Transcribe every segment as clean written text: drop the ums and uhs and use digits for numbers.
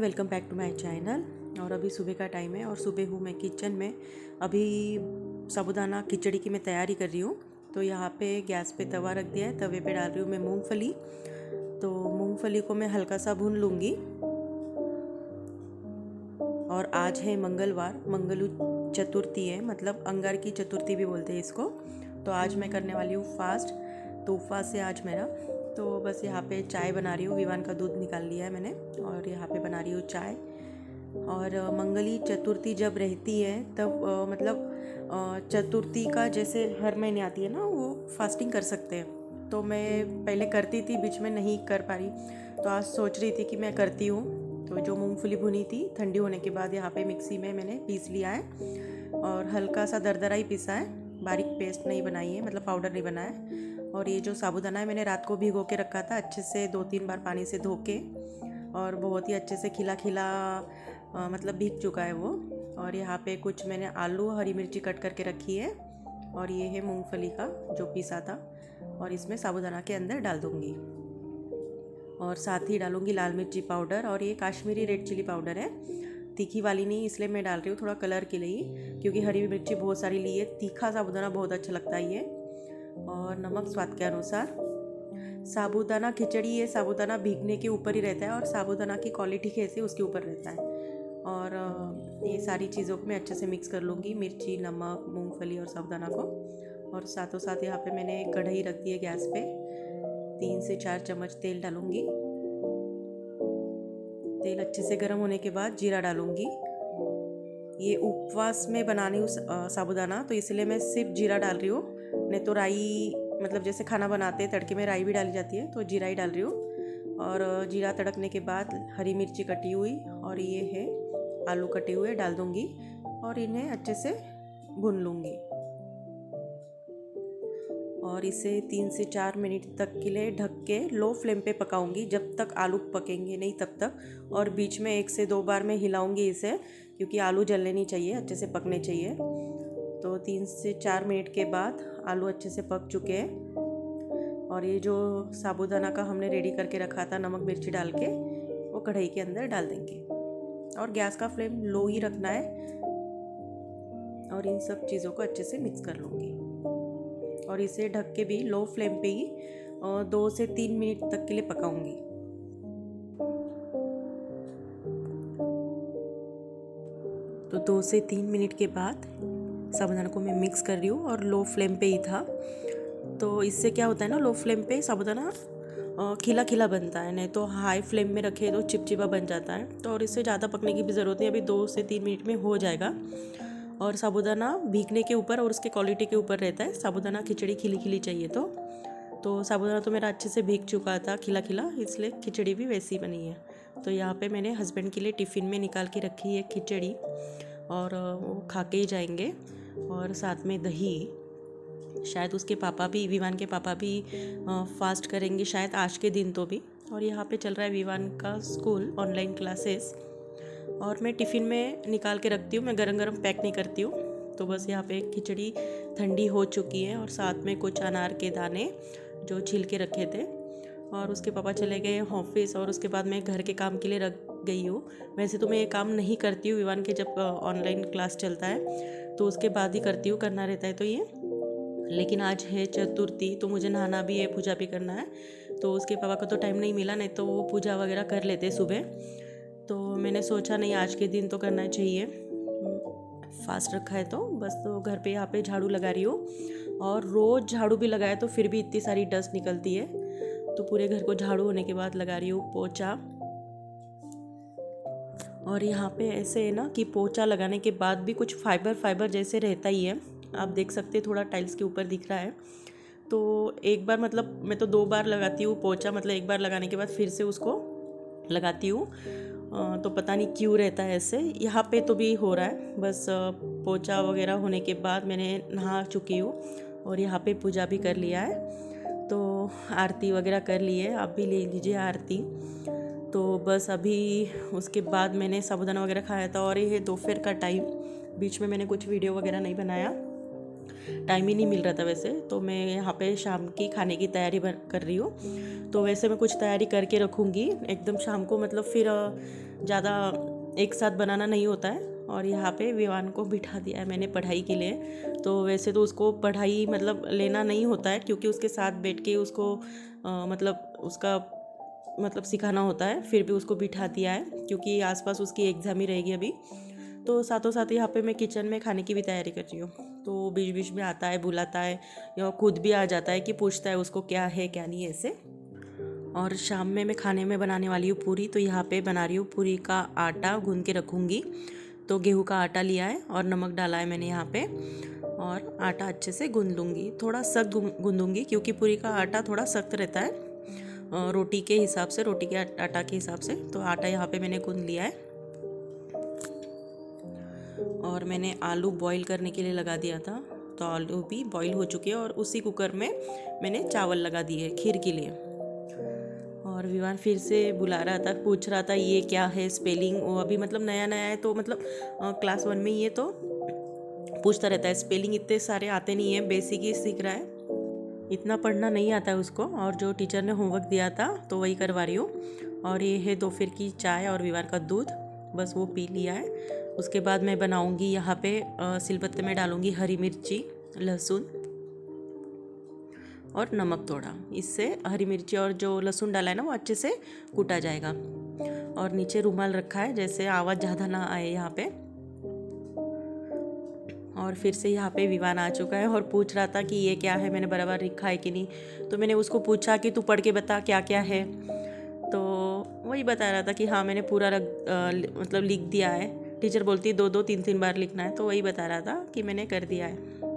Welcome back to my channel. और अभी सुबह का टाइम है और सुबह हूँ मैं किचन में। अभी साबूदाना खिचड़ी की मैं तैयारी कर रही हूँ। तो यहाँ पे गैस पे तवा रख दिया है, तवे पे डाल रही हूँ मैं मूंगफली। तो मूंगफली को मैं हल्का सा भून लूँगी। और आज है मंगलवार, मंगलू चतुर्थी है, मतलब अंगार की चतुर्थी भी बोलते हैं इसको। तो आज मैं करने वाली हूँ फास्ट। तो उपवास है आज मेरा। तो बस यहाँ पे चाय बना रही हूँ, विवान का दूध निकाल लिया है मैंने और यहाँ पे बना रही हूँ चाय। और मंगली चतुर्थी जब रहती है तब चतुर्थी का जैसे हर महीने आती है ना, वो फास्टिंग कर सकते हैं। तो मैं पहले करती थी, बीच में नहीं कर पा रही, तो आज सोच रही थी कि मैं करती हूँ। तो जो मूंगफली भुनी थी ठंडी होने के बाद यहाँ पे मिक्सी में मैंने पीस लिया है और हल्का सा दरदरा ही पीसा है, बारीक पेस्ट नहीं बनाई है, मतलब पाउडर नहीं बना है। और ये जो साबूदाना है मैंने रात को भिगो के रखा था अच्छे से, 2-3 बार पानी से धो के, और बहुत ही अच्छे से खिला खिला मतलब भीग चुका है वो। और यहाँ पे कुछ मैंने आलू हरी मिर्ची कट करके रखी है और ये है मूंगफली का जो पीसा था, और इसमें साबूदाना के अंदर डाल दूँगी। और साथ ही डालूँगी लाल मिर्ची पाउडर, और ये काश्मीरी रेड चिली पाउडर है, तीखी वाली नहीं, इसलिए मैं डाल रही हूँ थोड़ा कलर के लिए, क्योंकि हरी मिर्ची बहुत सारी ली है, तीखा साबूदाना बहुत अच्छा लगता है ये। और नमक स्वाद के अनुसार। साबूदाना खिचड़ी ये साबूदाना भीगने के ऊपर ही रहता है और साबूदाना की क्वालिटी कैसे उसके ऊपर रहता है। और ये सारी चीज़ों को मैं अच्छे से मिक्स कर लूँगी, मिर्ची, नमक, मूंगफली और साबूदाना को। और साथों साथ यहाँ पे मैंने कढ़ाई रख दी है गैस पे, 3 से 4 चम्मच तेल डालूँगी। तेल अच्छे से गर्म होने के बाद जीरा डालूँगी। ये उपवास में बनानी हूँ साबूदाना, तो इसलिए मैं सिर्फ जीरा डाल रही हूँ, नहीं तो राई, मतलब जैसे खाना बनाते हैं तड़के में राई भी डाली जाती है, तो जीरा ही डाल रही हूँ। और जीरा तड़कने के बाद हरी मिर्ची कटी हुई और ये है आलू कटे हुए डाल दूँगी और इन्हें अच्छे से भून लूँगी। और इसे 3 से 4 मिनट तक के लिए ढक के लो फ्लेम पे पकाऊंगी, जब तक आलू पकेंगे नहीं तब तक। और बीच में 1 से 2 बार मैं हिलाऊंगी इसे, क्योंकि आलू जलने नहीं चाहिए, अच्छे से पकने चाहिए। तो 3 से 4 मिनट के बाद आलू अच्छे से पक चुके हैं। और ये जो साबूदाना का हमने रेडी करके रखा था नमक मिर्ची डाल के, वो कढ़ाई के अंदर डाल देंगे। और गैस का फ्लेम लो ही रखना है। और इन सब चीज़ों को अच्छे से मिक्स कर लूँगी और इसे ढक के भी लो फ्लेम पे ही 2 से 3 मिनट तक के लिए पकाऊंगी। तो 2 से 3 मिनट के बाद साबूदाना को मैं मिक्स कर रही हूँ और लो फ्लेम पे ही था। तो इससे क्या होता है ना, लो फ्लेम पे साबूदाना खिला खिला बनता है, नहीं तो हाई फ्लेम में रखे तो चिपचिपा बन जाता है। तो और इससे ज़्यादा पकने की भी ज़रूरत नहीं, अभी 2 से 3 मिनट में हो जाएगा। और साबूदाना भीगने के ऊपर और उसके क्वालिटी के ऊपर रहता है, साबूदाना खिचड़ी खिली खिली चाहिए। तो साबूदाना तो मेरा अच्छे से भीग चुका था खिला खिला, इसलिए खिचड़ी भी वैसी बनी है। तो यहाँ पे मैंने हस्बैंड के लिए टिफ़िन में निकाल के रखी है खिचड़ी, और वो खा के ही जाएंगे। और साथ में दही, शायद उसके पापा भी, विवान के पापा भी फास्ट करेंगे शायद आज के दिन तो भी। और यहाँ पे चल रहा है विवान का स्कूल, ऑनलाइन क्लासेस, और मैं टिफ़िन में निकाल के रखती हूँ, मैं गरम गरम पैक नहीं करती हूँ। तो बस यहाँ पे खिचड़ी ठंडी हो चुकी है और साथ में कुछ अनार के दाने जो छील के रखे थे। और उसके पापा चले गए ऑफिस, और उसके बाद मैं घर के काम के लिए रख गई हूँ। वैसे तो मैं ये काम नहीं करती हूँ, विवान के जब ऑनलाइन क्लास चलता है तो उसके बाद ही करती हूँ, करना रहता है तो ये। लेकिन आज है चतुर्थी, तो मुझे नहाना भी है, पूजा भी करना है। तो उसके पापा को तो टाइम नहीं मिला, नहीं तो वो पूजा वगैरह कर लेते सुबह। तो मैंने सोचा नहीं, आज के दिन तो करना चाहिए, फास्ट रखा है तो बस। तो घर पे यहाँ पे झाड़ू लगा रही हूँ, और रोज़ झाड़ू भी लगाए तो फिर भी इतनी सारी डस्ट निकलती है। तो पूरे घर को झाड़ू होने के बाद लगा रही हूँ पोछा। और यहाँ पे ऐसे है ना कि पोछा लगाने के बाद भी कुछ फाइबर फाइबर जैसे रहता ही है, आप देख सकते हैं, थोड़ा टाइल्स के ऊपर दिख रहा है। तो एक बार, मतलब मैं तो 2 बार लगाती हूँ पोछा, मतलब एक बार लगाने के बाद फिर से उसको लगाती हूँ। तो पता नहीं क्यों रहता है ऐसे, यहाँ पे तो भी हो रहा है। बस पोछा वगैरह होने के बाद मैंने नहा चुकी हूँ और यहाँ पे पूजा भी कर लिया है। तो आरती वगैरह कर ली है, आप भी ले लीजिए आरती। तो बस अभी उसके बाद मैंने साबूदाना वगैरह खाया था, और ये है दोपहर का टाइम। बीच में मैंने कुछ वीडियो वगैरह नहीं बनाया, टाइम ही नहीं मिल रहा था वैसे। तो मैं यहाँ पे शाम की खाने की तैयारी कर रही हूँ। तो वैसे मैं कुछ तैयारी करके रखूँगी एकदम शाम को, मतलब फिर ज़्यादा एक साथ बनाना नहीं होता है। और यहाँ पे विवान को बिठा दिया है मैंने पढ़ाई के लिए। तो वैसे तो उसको पढ़ाई मतलब लेना नहीं होता है, क्योंकि उसके साथ बैठ के उसको मतलब उसका मतलब सिखाना होता है, फिर भी उसको बिठा दिया है क्योंकि आसपास उसकी एग्ज़ाम ही रहेगी अभी। तो साथों साथ यहाँ पे मैं किचन में खाने की भी तैयारी कर रही हूँ। तो बीच बीच में आता है, बुलाता है, या खुद भी आ जाता है कि पूछता है उसको क्या है क्या नहीं ऐसे। और शाम में मैं खाने में बनाने वाली हूँ पूरी। तो यहाँ पे बना रही हूँ पूरी का आटा गूंद के रखूँगी। तो गेहूँ का आटा लिया है और नमक डाला है मैंने यहाँ पे, और आटा अच्छे से गूंद लूँगी। थोड़ा सख्त गूंदूँगी क्योंकि पूरी का आटा थोड़ा सख्त रहता है रोटी के हिसाब से, रोटी के आटा के हिसाब से। तो आटा यहाँ पे मैंने गूंद लिया है। और मैंने आलू बॉईल करने के लिए लगा दिया था, तो आलू भी बॉईल हो चुके हैं। और उसी कुकर में मैंने चावल लगा दिए खीर के लिए। और विवान फिर से बुला रहा था, पूछ रहा था ये क्या है स्पेलिंग। वो अभी मतलब नया नया है, तो मतलब क्लास 1 में ही है, तो पूछता रहता है। स्पेलिंग इतने सारे आते नहीं है, बेसिक ही सीख रहा है, इतना पढ़ना नहीं आता है उसको। और जो टीचर ने होमवर्क दिया था तो वही करवा रही हूँ। और ये है दोपहर की चाय और विवान का दूध, बस वो पी लिया है। उसके बाद मैं बनाऊँगी यहाँ पे सिलबत्ते में डालूँगी हरी मिर्ची, लहसुन और नमक थोड़ा। इससे हरी मिर्ची और जो लहसुन डाला है ना वो अच्छे से कूटा जाएगा। और नीचे रुमाल रखा है जैसे आवाज़ ज़्यादा ना आए यहाँ पे। और फिर से यहाँ पे विवान आ चुका है और पूछ रहा था कि ये क्या है, मैंने बराबर लिखा है कि नहीं। तो मैंने उसको पूछा कि तू पढ़ के बता क्या क्या है। तो वही बता रहा था कि हाँ मैंने पूरा मतलब लिख दिया है। टीचर बोलती 2-2 3-3 बार लिखना है, तो वही बता रहा था कि मैंने कर दिया है।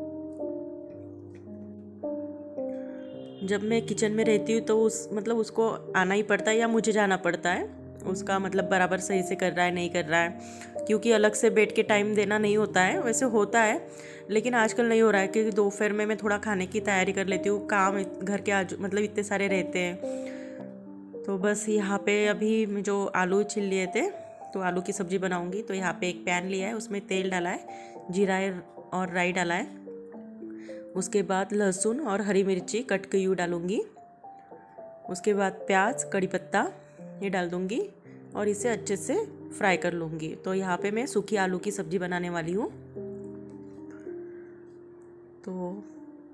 जब मैं किचन में रहती हूँ तो मतलब उसको आना ही पड़ता है या मुझे जाना पड़ता है, उसका मतलब बराबर सही से कर रहा है नहीं कर रहा है। क्योंकि अलग से बैठ के टाइम देना नहीं होता है, वैसे होता है लेकिन आजकल नहीं हो रहा है, क्योंकि दोपहर में मैं थोड़ा खाने की तैयारी कर लेती हूँ। काम घर के आज मतलब इतने सारे रहते हैं। तो बस यहाँ पे अभी जो आलू छिल लिए थे, तो आलू की सब्ज़ी बनाऊँगी। तो यहाँ पे एक पैन लिया है, उसमें तेल डाला है, जीरा और राई डाला है। उसके बाद लहसुन और हरी मिर्ची कट के यूँ डालूँगी। उसके बाद प्याज, कड़ी पत्ता ये डाल दूँगी और इसे अच्छे से फ्राई कर लूँगी। तो यहाँ पे मैं सूखी आलू की सब्ज़ी बनाने वाली हूँ। तो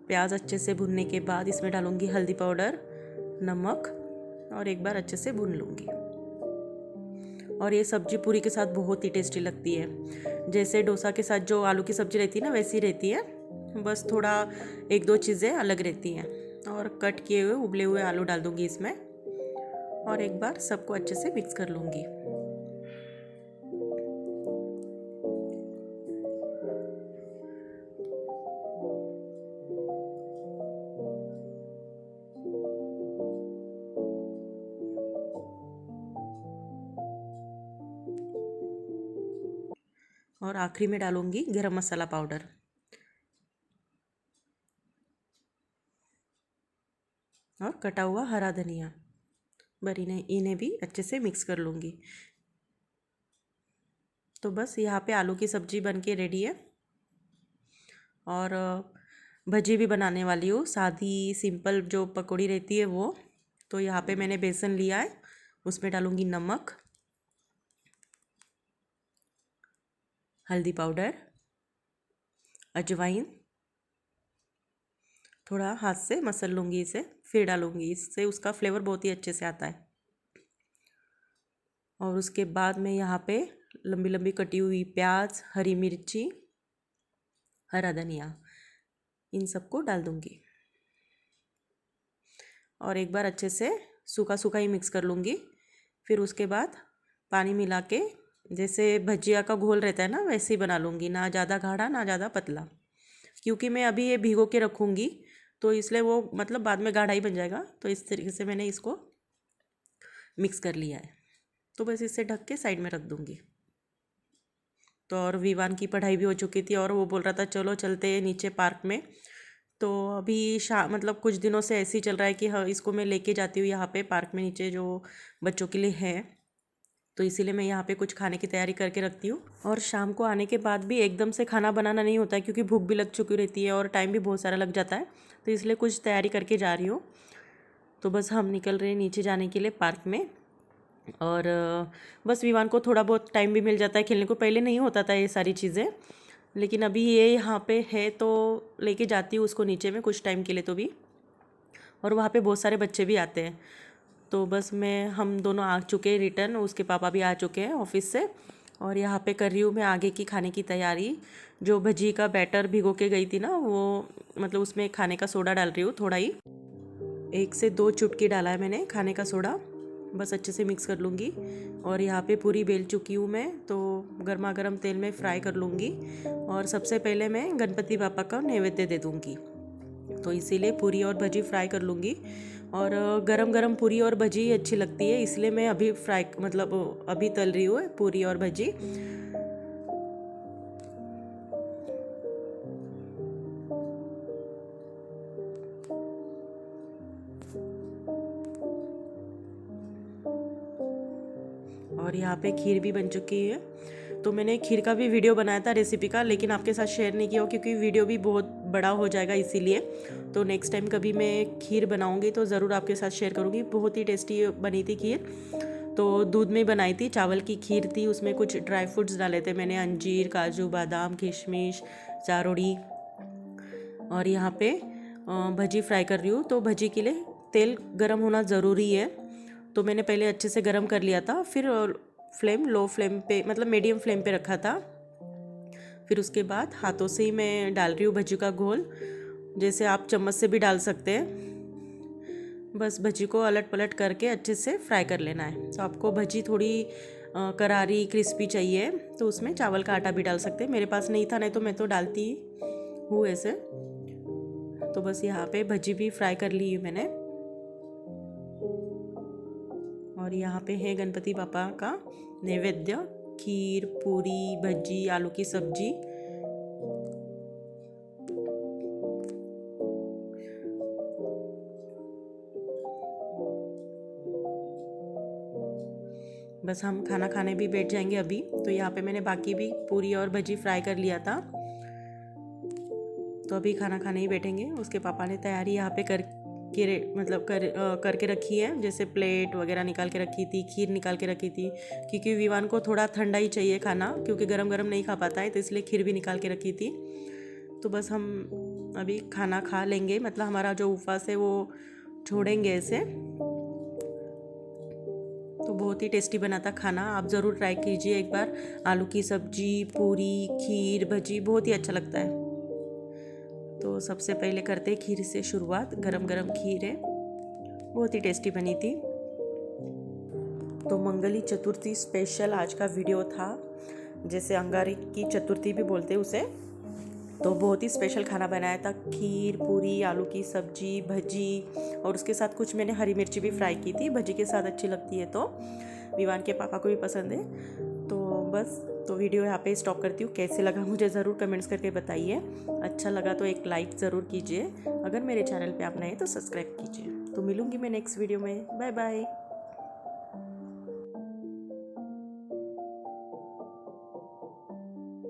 प्याज अच्छे से भुनने के बाद इसमें डालूँगी हल्दी पाउडर, नमक, और एक बार अच्छे से भून लूँगी। और ये सब्ज़ी पूरी के साथ बहुत ही टेस्टी लगती है। जैसे डोसा के साथ जो आलू की सब्ज़ी रहती है ना, वैसी रहती है, बस थोड़ा 1-2 चीज़ें अलग रहती हैं। और कट किए हुए उबले हुए आलू डाल दूँगी इसमें और एक बार सबको अच्छे से मिक्स कर लूँगी। और आखिरी में डालूँगी गरम मसाला पाउडर और कटा हुआ हरा धनिया। बरी ने इन्हें भी अच्छे से मिक्स कर लूँगी। तो बस यहाँ पे आलू की सब्ज़ी बन के रेडी है। और भजी भी बनाने वाली हूँ, सादी सिंपल जो पकौड़ी रहती है वो। तो यहाँ पे मैंने बेसन लिया है, उसमें डालूँगी नमक, हल्दी पाउडर, अजवाइन, थोड़ा हाथ से मसल लूँगी इसे, फिर डालूँगी, इससे उसका फ्लेवर बहुत ही अच्छे से आता है। और उसके बाद मैं यहाँ पे लंबी लंबी कटी हुई प्याज, हरी मिर्ची, हरा धनिया इन सबको डाल दूँगी और एक बार अच्छे से सूखा सूखा ही मिक्स कर लूँगी। फिर उसके बाद पानी मिला के जैसे भजिया का घोल रहता है ना, वैसे ही बना लूँगी, ना ज़्यादा गाढ़ा ना ज़्यादा पतला। क्योंकि मैं अभी ये भिगो के रखूँगी तो इसलिए वो मतलब बाद में गाढ़ा ही बन जाएगा। तो इस तरीके से मैंने इसको मिक्स कर लिया है। तो बस इसे ढक के साइड में रख दूँगी। तो और विवान की पढ़ाई भी हो चुकी थी और वो बोल रहा था चलो चलते हैं नीचे पार्क में। तो अभी मतलब कुछ दिनों से ऐसे ही चल रहा है कि हाँ इसको मैं लेके जाती हूँ यहाँ पे पार्क में नीचे जो बच्चों के लिए है। तो इसीलिए मैं यहाँ पे कुछ खाने की तैयारी करके रखती हूँ। और शाम को आने के बाद भी एकदम से खाना बनाना नहीं होता है, क्योंकि भूख भी लग चुकी रहती है और टाइम भी बहुत सारा लग जाता है। तो इसलिए कुछ तैयारी करके जा रही हूँ। तो बस हम निकल रहे हैं नीचे जाने के लिए पार्क में। और बस विवान को थोड़ा बहुत टाइम भी मिल जाता है खेलने को। पहले नहीं होता था ये सारी चीज़ें, लेकिन अभी ये यहाँ पे है तो लेके जाती हूँ उसको नीचे में कुछ टाइम के लिए तो भी। और वहाँ पे बहुत सारे बच्चे भी आते हैं। तो बस हम दोनों आ चुके हैं रिटर्न, उसके पापा भी आ चुके हैं ऑफिस से। और यहाँ पे कर रही हूँ मैं आगे की खाने की तैयारी। जो भजी का बैटर भिगो के गई थी ना, वो मतलब उसमें खाने का सोडा डाल रही हूँ थोड़ा ही, 1 से 2 चुटकी डाला है मैंने खाने का सोडा। बस अच्छे से मिक्स कर लूँगी। और यहाँ पे पूरी बेल चुकी हूँ मैं, तो गर्मा गर्म तेल में फ्राई कर लूँगी। और सबसे पहले मैं गणपति बापा का नैवेद्य दे दूँगी, तो इसीलिए पूरी और भजी फ्राई कर लूँगी। और गरम गरम पूरी और भजी अच्छी लगती है, इसलिए मैं अभी फ्राई मतलब अभी तल रही हूँ पूरी और भजी। और यहाँ पे खीर भी बन चुकी है। तो मैंने खीर का भी वीडियो बनाया था रेसिपी का, लेकिन आपके साथ शेयर नहीं किया क्योंकि वीडियो भी बहुत बड़ा हो जाएगा इसीलिए। तो नेक्स्ट टाइम कभी मैं खीर बनाऊंगी तो ज़रूर आपके साथ शेयर करूँगी। बहुत ही टेस्टी बनी थी खीर। तो दूध में बनाई थी, चावल की खीर थी, उसमें कुछ ड्राई फ्रूट्स डाले थे मैंने, अंजीर, काजू, बादाम, किशमिश, चारोड़ी। और यहाँ पे भजी फ्राई कर रही हूँ। तो भजी के लिए तेल गरम होना ज़रूरी है, तो मैंने पहले अच्छे से गरम कर लिया था। फिर फ्लेम लो फ्लेम पे मतलब मीडियम फ्लेम पे रखा था। फिर उसके बाद हाथों से ही मैं डाल रही हूँ भजी का घोल, जैसे आप चम्मच से भी डाल सकते हैं। बस भजी को अलट पलट करके अच्छे से फ्राई कर लेना है। तो आपको भजी थोड़ी करारी क्रिस्पी चाहिए तो उसमें चावल का आटा भी डाल सकते हैं। मेरे पास नहीं था, नहीं तो मैं तो डालती हूँ ऐसे। तो बस यहाँ पे भजी भी फ्राई कर ली है मैंने। और यहाँ पे है गणपति पापा का नैवेद्य, खीर, पूरी, भजी, आलू की सब्जी। बस हम खाना खाने भी बैठ जाएंगे अभी। तो यहाँ पे मैंने बाकी भी पूरी और भजी फ्राई कर लिया था, तो अभी खाना खाने ही बैठेंगे। उसके पापा ने तैयारी यहाँ पे करके रखी है, जैसे प्लेट वगैरह निकाल के रखी थी, खीर निकाल के रखी थी, क्योंकि विवान को थोड़ा ठंडा ही चाहिए खाना, क्योंकि गरम गरम नहीं खा पाता है, तो इसलिए खीर भी निकाल के रखी थी। तो बस हम अभी खाना खा लेंगे, मतलब हमारा जो उपवास है वो छोड़ेंगे ऐसे। तो बहुत ही टेस्टी बना था खाना, आप ज़रूर ट्राई कीजिए एक बार। आलू की सब्जी, पूरी, खीर, भजी बहुत ही अच्छा लगता है। तो सबसे पहले करते हैं खीर से शुरुआत। गरम गरम खीर है, बहुत ही टेस्टी बनी थी। तो मंगली चतुर्थी स्पेशल आज का वीडियो था, जैसे अंगारी की चतुर्थी भी बोलते हैं उसे। तो बहुत ही स्पेशल खाना बनाया था, खीर, पूरी, आलू की सब्जी, भजी, और उसके साथ कुछ मैंने हरी मिर्ची भी फ्राई की थी, भजी के साथ अच्छी लगती है। तो विवान के पापा को भी पसंद है। तो बस तो वीडियो यहाँ पे स्टॉप करती हूँ। कैसे लगा मुझे ज़रूर कमेंट्स करके बताइए। अच्छा लगा तो एक लाइक ज़रूर कीजिए। अगर मेरे चैनल पे आप नए हैं तो सब्सक्राइब कीजिए। तो मिलूँगी मैं नेक्स्ट वीडियो में। Bye bye.